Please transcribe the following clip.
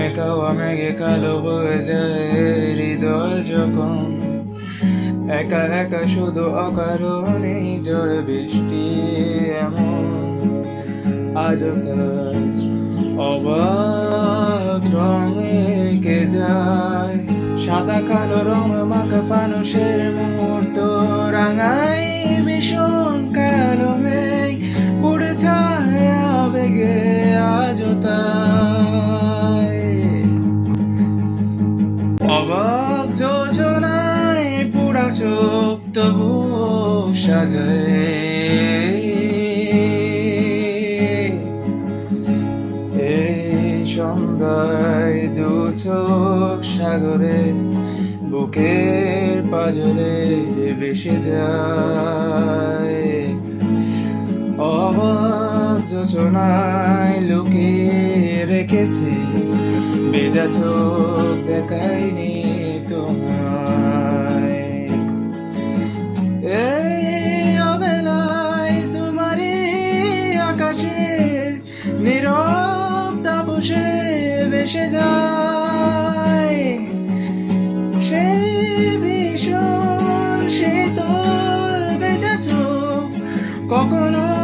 মেঘাওয়া মেঘে কালো হয়ে যায় হৃদয় যখন একা একা শুধু অকারণে ঝড় বৃষ্টি এমন আজও তার অবাক রঙে কে যায় সাদা কালো রং মাখা ফানুষের মুহূর্ত রাঙাই ভীষণ কালো মেঘ উড়ে যায় আবেগে আজও তাই অবাক যোজনায় পুরা চোখ তবু সাজায় এই সন্ধ্যায় দু চোখ সাগরে বুকের পাজরে ভেসে যায় অবাক যোজনায় লুকিয়ে রেখেছি ভেজা চোখ দেখাইনি তোমায় এই অবেলায় তোমারই আকাশে নীরব তাপসে ভেসে যায় সেই ভীষণ শীতল ভেজা চোখ কখনো